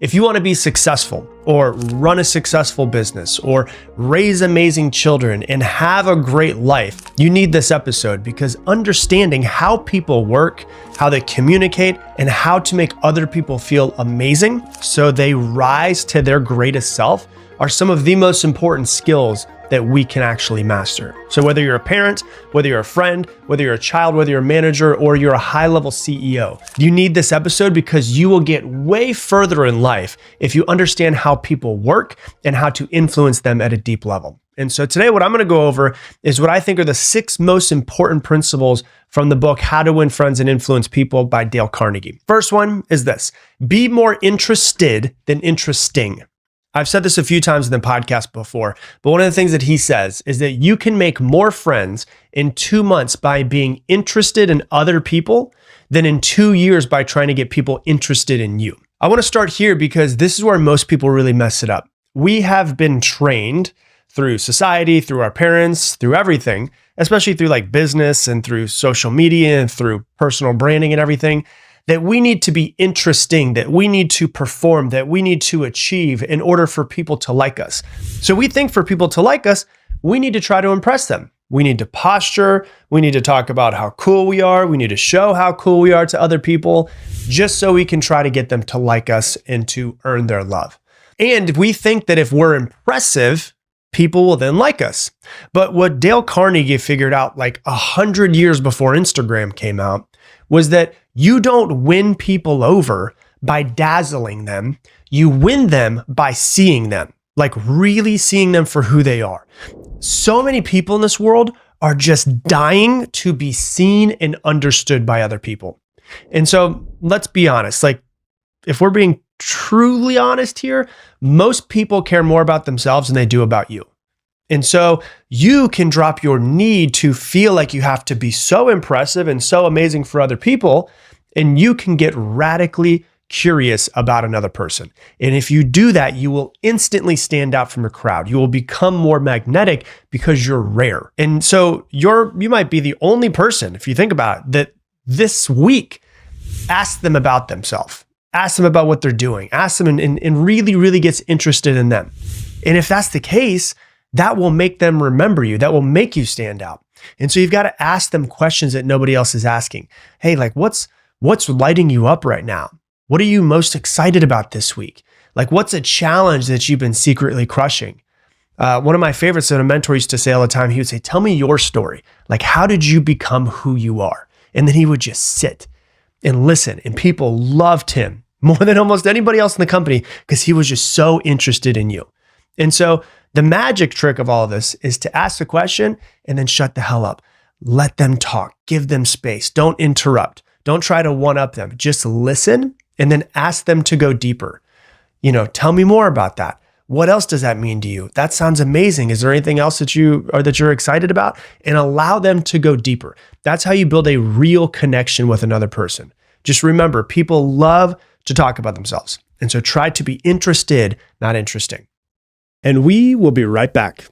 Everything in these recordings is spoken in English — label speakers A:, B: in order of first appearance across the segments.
A: If you want to be successful or run a successful business or raise amazing children and have a great life, you need this episode because understanding how people work, how they communicate, and how to make other people feel amazing so they rise to their greatest self are some of the most important skills that we can actually master. So whether you're a parent, whether you're a friend, whether you're a child, whether you're a manager, or you're a high-level CEO, you need this episode because you will get way further in life if you understand how people work and how to influence them at a deep level. And so today, what I'm going to go over is what I think are the 6 most important principles from the book, How to Win Friends and Influence People by Dale Carnegie. First one is this: be more interested than interesting. I've said this a few times in the podcast before, but one of the things that he says is that you can make more friends in 2 months by being interested in other people than in 2 years by trying to get people interested in you. I want to start here because this is where most people really mess it up. We have been trained through society, through our parents, through everything, especially through like business and through social media and through personal branding and everything, that we need to be interesting, that we need to perform, that we need to achieve in order for people to like us. So we think for people to like us, we need to try to impress them. We need to posture. We need to talk about how cool we are. We need to show how cool we are to other people just so we can try to get them to like us and to earn their love. And we think that if we're impressive, people will then like us. But what Dale Carnegie figured out like 100 years before Instagram came out was that you don't win people over by dazzling them. You win them by seeing them, like really seeing them for who they are. So many people in this world are just dying to be seen and understood by other people. And so let's be honest, like if we're being truly honest here, most people care more about themselves than they do about you. And so you can drop your need to feel like you have to be so impressive and so amazing for other people, and you can get radically curious about another person. And if you do that, you will instantly stand out from a crowd. You will become more magnetic because you're rare. And so you might be the only person, if you think about it, that this week ask them about themselves. Ask them about what they're doing. Ask them and really, really gets interested in them. And if that's the case, that will make them remember you. That will make you stand out. And so you've got to ask them questions that nobody else is asking. Hey, like what's lighting you up right now? What are you most excited about this week? Like what's a challenge that you've been secretly crushing? One of my favorites that a mentor used to say all the time, he would say, tell me your story. Like how did you become who you are? And then he would just sit and listen. And people loved him more than almost anybody else in the company because he was just so interested in you. And so the magic trick of all of this is to ask the question and then shut the hell up. Let them talk. Give them space. Don't interrupt. Don't try to one-up them. Just listen and then ask them to go deeper. Tell me more about that. What else does that mean to you? That sounds amazing. Is there anything else that you're excited about? And allow them to go deeper. That's how you build a real connection with another person. Just remember, people love to talk about themselves. And so try to be interested, not interesting. And we will be right back.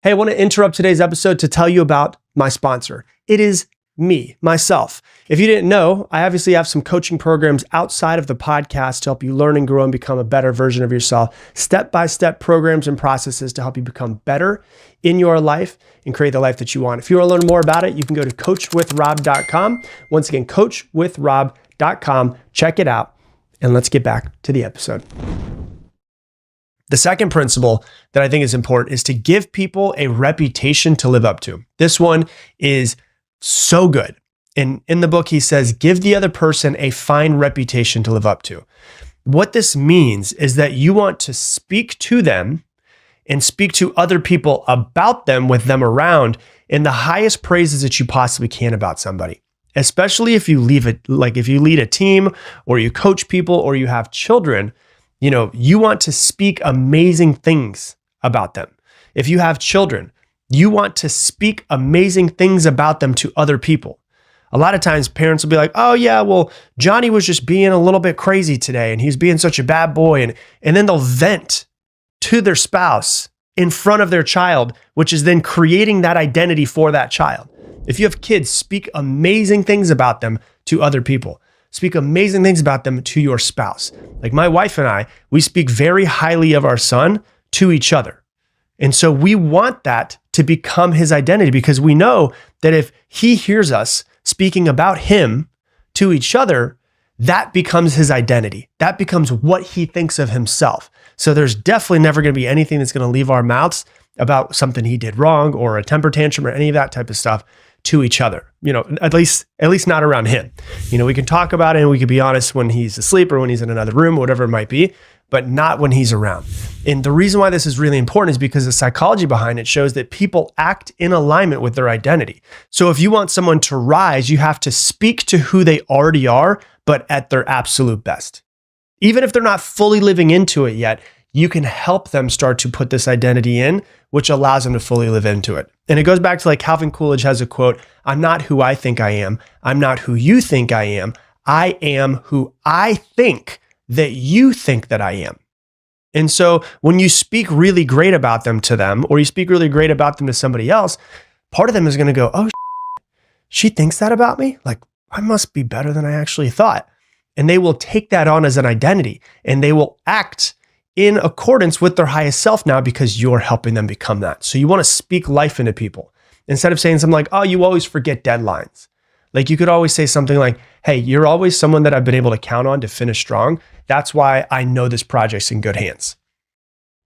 A: Hey, I want to interrupt today's episode to tell you about my sponsor. It is me, myself. If you didn't know, I obviously have some coaching programs outside of the podcast to help you learn and grow and become a better version of yourself. Step-by-step programs and processes to help you become better in your life and create the life that you want. If you want to learn more about it, you can go to coachwithrob.com. Once again, coachwithrob.com. Check it out. And let's get back to the episode. The second principle that I think is important is to give people a reputation to live up to. This one is so good. And in the book, he says, give the other person a fine reputation to live up to. What this means is that you want to speak to them and speak to other people about them with them around in the highest praises that you possibly can about somebody. Especially if you lead a team or you coach people or you have children, you want to speak amazing things about them. If you have children, you want to speak amazing things about them to other people. A lot of times parents will be like, oh yeah, well, Johnny was just being a little bit crazy today and he's being such a bad boy. And then they'll vent to their spouse in front of their child, which is then creating that identity for that child. If you have kids, speak amazing things about them to other people. speak amazing things about them to your spouse. Like my wife and I, we speak very highly of our son to each other. And so we want that to become his identity, because we know that if he hears us speaking about him to each other, that becomes his identity. That becomes what he thinks of himself. So there's definitely never going to be anything that's going to leave our mouths about something he did wrong or a temper tantrum or any of that type of stuff to each other. At least not around him. We can talk about it and we can be honest when he's asleep or when he's in another room, whatever it might be, but not when he's around. And the reason why this is really important is because the psychology behind it shows that people act in alignment with their identity. So if you want someone to rise, you have to speak to who they already are, but at their absolute best. Even if they're not fully living into it yet, you can help them start to put this identity in, which allows them to fully live into it. And it goes back to like Calvin Coolidge has a quote, "I'm not who I think I am. I'm not who you think I am. I am who I think that you think that I am." And so when you speak really great about them to them, or you speak really great about them to somebody else, part of them is going to go, "Oh, she thinks that about me? Like, I must be better than I actually thought." And they will take that on as an identity, and they will act in accordance with their highest self now because you're helping them become that. So you want to speak life into people instead of saying something like, "Oh, you always forget deadlines." Like you could always say something like, "Hey, you're always someone that I've been able to count on to finish strong. That's why I know this project's in good hands."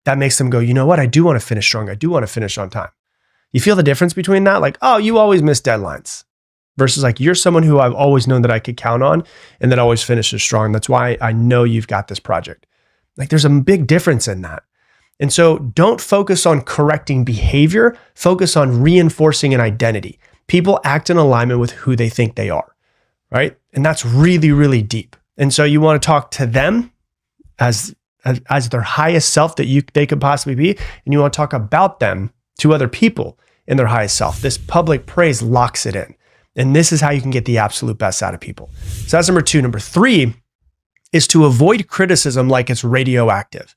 A: That makes them go, "You know what? I do want to finish strong. I do want to finish on time." You feel the difference between that? Like, "Oh, you always miss deadlines." Versus like, "You're someone who I've always known that I could count on and that always finishes strong. That's why I know you've got this project." Like there's a big difference in that. And so don't focus on correcting behavior, focus on reinforcing an identity. People act in alignment with who they think they are, right? And that's really, really deep. And so you want to talk to them as their highest self that they could possibly be. And you want to talk about them to other people in their highest self. This public praise locks it in. And this is how you can get the absolute best out of people. So that's number 2. Number 3 is to avoid criticism like it's radioactive.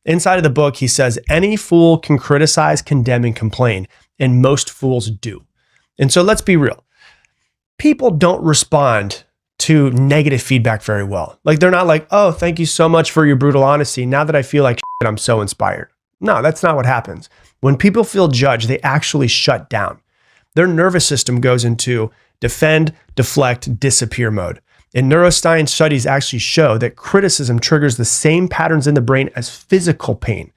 A: Inside of the book, he says, any fool can criticize, condemn, and complain, and most fools do. And so let's be real. People don't respond to negative feedback very well. Like they're not like, "Oh, thank you so much for your brutal honesty. Now that I feel like shit, I'm so inspired." No, that's not what happens. When people feel judged, they actually shut down. Their nervous system goes into defend, deflect, disappear mode. And neuroscience studies actually show that criticism triggers the same patterns in the brain as physical pain.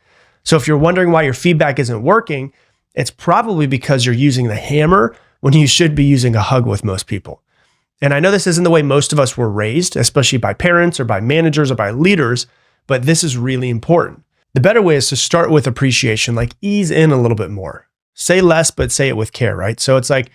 A: So if you're wondering why your feedback isn't working, it's probably because you're using the hammer when you should be using a hug with most people. And I know this isn't the way most of us were raised, especially by parents or by managers or by leaders, but this is really important. The better way is to start with appreciation, like ease in a little bit more. Say less, but say it with care, right? So it's like,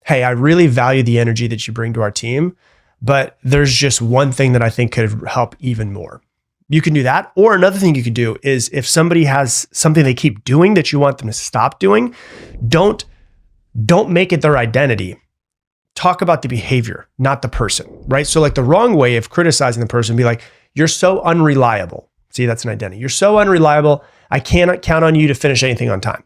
A: "Hey, I really value the energy that you bring to our team, but there's just one thing that I think could help even more." You can do that. Or another thing you could do is if somebody has something they keep doing that you want them to stop doing, don't make it their identity. Talk about the behavior, not the person, right? So like the wrong way of criticizing the person would be like, "You're so unreliable." See, that's an identity. "You're so unreliable. I cannot count on you to finish anything on time."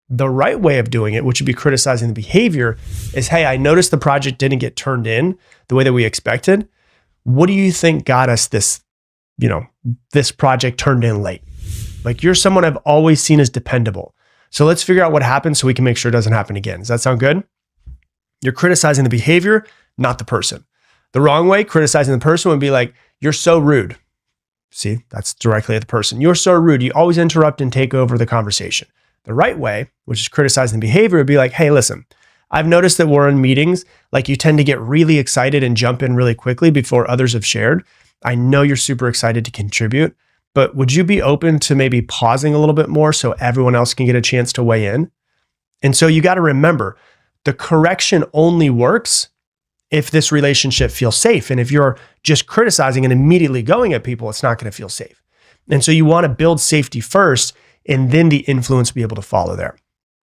A: The right way of doing it, which would be criticizing the behavior, is, "Hey, I noticed the project didn't get turned in the way that we expected. What do you think got us this project turned in late? Like you're someone I've always seen as dependable. So let's figure out what happened so we can make sure it doesn't happen again." Does that sound good? You're criticizing the behavior, not the person. The wrong way, criticizing the person would be like, "You're so rude." See, that's directly at the person. "You're so rude. You always interrupt and take over the conversation." The right way, which is criticizing the behavior, would be like, "Hey, listen, I've noticed that we're in meetings, like you tend to get really excited and jump in really quickly before others have shared. I know you're super excited to contribute, but would you be open to maybe pausing a little bit more so everyone else can get a chance to weigh in?" And so you got to remember, the correction only works if this relationship feels safe. And if you're just criticizing and immediately going at people, it's not going to feel safe. And so you want to build safety first, and then the influence will be able to follow there.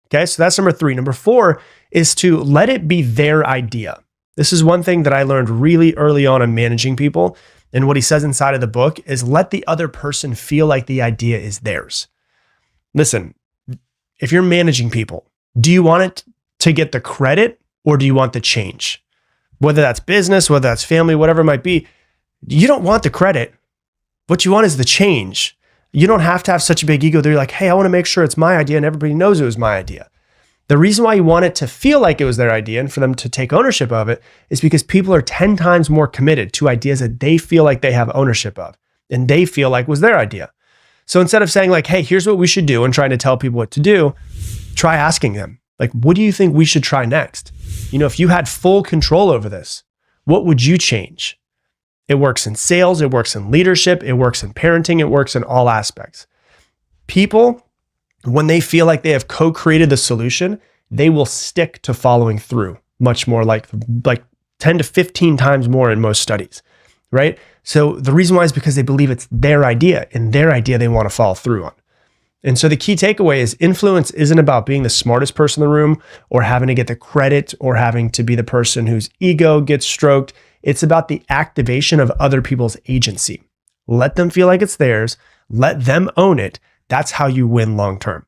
A: Okay, so that's number 3. Number 4 is to let it be their idea. This is one thing that I learned really early on in managing people. And what he says inside of the book is let the other person feel like the idea is theirs. Listen, if you're managing people, do you want it to get the credit or do you want the change? Whether that's business, whether that's family, whatever it might be, You don't want the credit. What you want is the change. You don't have to have such a big ego that you're like, hey, I want to make sure it's my idea and everybody knows it was my idea. The reason why you want it to feel like it was their idea and for them to take ownership of it is because people are 10 times more committed to ideas that they feel like they have ownership of and they feel like was their idea. So instead of saying like, hey, here's what we should do and trying to tell people what to do, try asking them, like, what do you think we should try next? If you had full control over this, what would you change? It works in sales, it works in leadership, it works in parenting, it works in all aspects. People, when they feel like they have co-created the solution, they will stick to following through much more, like 10 to 15 times more in most studies, right? So the reason why is because they believe it's their idea and their idea they want to follow through on. And so the key takeaway is influence isn't about being the smartest person in the room or having to get the credit or having to be the person whose ego gets stroked. It's about the activation of other people's agency. Let them feel like it's theirs. Let them own it. That's how you win long term.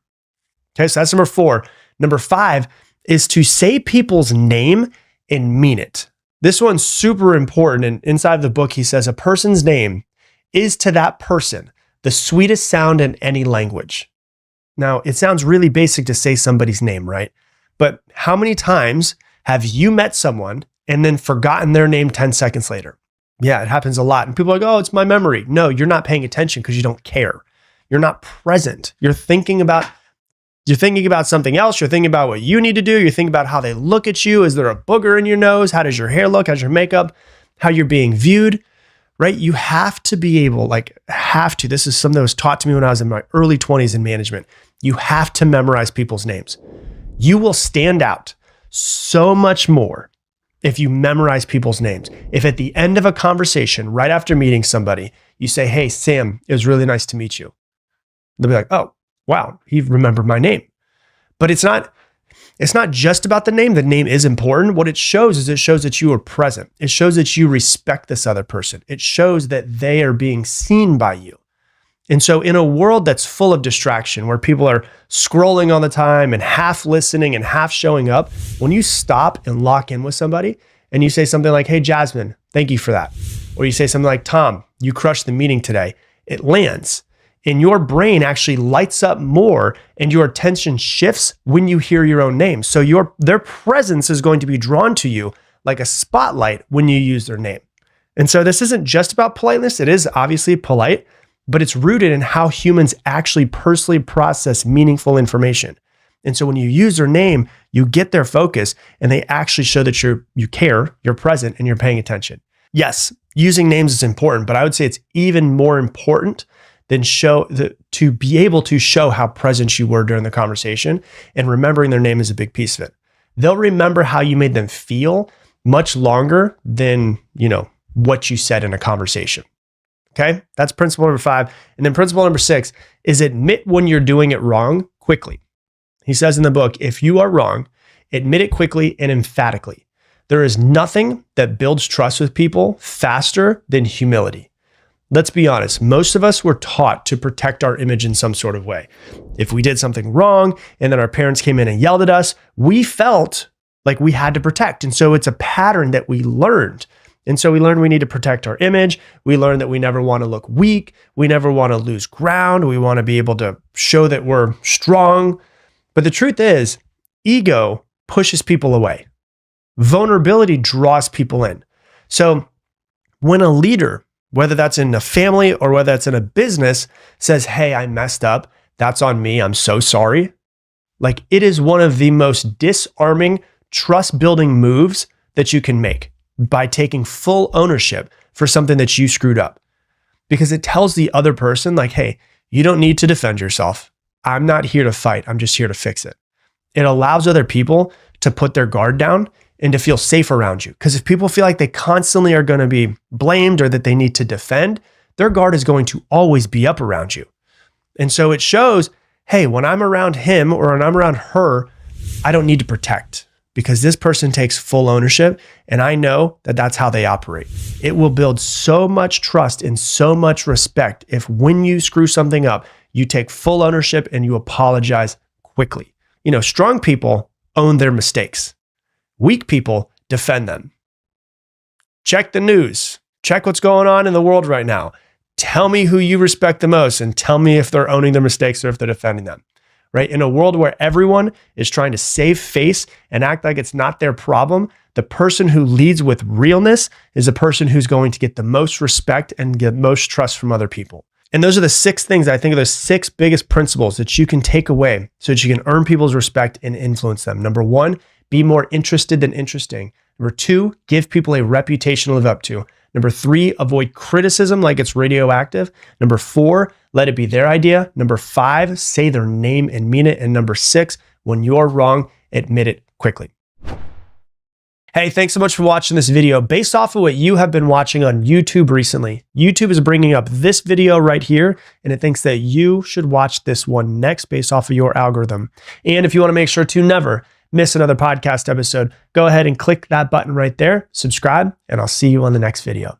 A: Okay, so that's number 4. Number 5 is to say people's name and mean it. This one's super important. And inside the book, he says a person's name is to that person the sweetest sound in any language. Now, it sounds really basic to say somebody's name, right? But how many times have you met someone and then forgotten their name 10 seconds later? Yeah, it happens a lot. And people are like, oh, it's my memory. No, you're not paying attention because you don't care. You're not present. You're thinking about something else. You're thinking about what you need to do. You're thinking about how they look at you. Is there a booger in your nose? How does your hair look? How's your makeup? How you're being viewed, right? You have to be able, this is something that was taught to me when I was in my early 20s in management. You have to memorize people's names. You will stand out so much more if you memorize people's names. If at the end of a conversation, right after meeting somebody, you say, hey, Sam, it was really nice to meet you. They'll be like, oh, wow, he remembered my name. But it's not just about the name. The name is important. What it shows that you are present. It shows that you respect this other person. It shows that they are being seen by you. And so in a world that's full of distraction, where people are scrolling all the time and half listening and half showing up, when you stop and lock in with somebody and you say something like, hey, Jasmine, thank you for that. Or you say something like, Tom, you crushed the meeting today. It lands. And your brain actually lights up more and your attention shifts when you hear your own name. So their presence is going to be drawn to you like a spotlight when you use their name. And so this isn't just about politeness. It is obviously polite, but it's rooted in how humans actually personally process meaningful information. And so when you use their name, you get their focus and they actually show that you care, you're present, and you're paying attention. Yes, using names is important, but I would say it's even more important than to be able to show how present you were during the conversation, and remembering their name is a big piece of it. They'll remember how you made them feel much longer than, what you said in a conversation. Okay? That's principle number 5. And then principle number 6 is admit when you're doing it wrong quickly. He says in the book, if you are wrong, admit it quickly and emphatically. There is nothing that builds trust with people faster than humility. Let's be honest, most of us were taught to protect our image in some sort of way. If we did something wrong and then our parents came in and yelled at us, we felt like we had to protect. And so it's a pattern that we learned. And so we learned we need to protect our image. We learned that we never want to look weak. We never want to lose ground. We want to be able to show that we're strong. But the truth is, ego pushes people away. Vulnerability draws people in. So when a leader, whether that's in a family or whether that's in a business, says, hey, I messed up. That's on me. I'm so sorry. It is one of the most disarming, trust-building moves that you can make by taking full ownership for something that you screwed up. Because it tells the other person, hey, you don't need to defend yourself. I'm not here to fight. I'm just here to fix it. It allows other people to put their guard down and to feel safe around you. Because if people feel like they constantly are going to be blamed or that they need to defend, their guard is going to always be up around you. And so it shows, hey, when I'm around him or when I'm around her, I don't need to protect because this person takes full ownership and I know that that's how they operate. It will build so much trust and so much respect if when you screw something up, you take full ownership and you apologize quickly. Strong people own their mistakes. Weak people defend them. Check the news. Check what's going on in the world right now. Tell me who you respect the most and tell me if they're owning their mistakes or if they're defending them, right? In a world where everyone is trying to save face and act like it's not their problem, the person who leads with realness is the person who's going to get the most respect and get most trust from other people. And those are the 6 things I think are the 6 biggest principles that you can take away so that you can earn people's respect and influence them. Number 1, be more interested than interesting. Number 2, give people a reputation to live up to. Number 3, avoid criticism like it's radioactive. Number 4, let it be their idea. Number 5, say their name and mean it. And number 6, when you're wrong, admit it quickly. Hey, thanks so much for watching this video. Based off of what you have been watching on YouTube recently, YouTube is bringing up this video right here, and it thinks that you should watch this one next based off of your algorithm. And if you want to make sure to never miss another podcast episode, go ahead and click that button right there, subscribe, and I'll see you on the next video.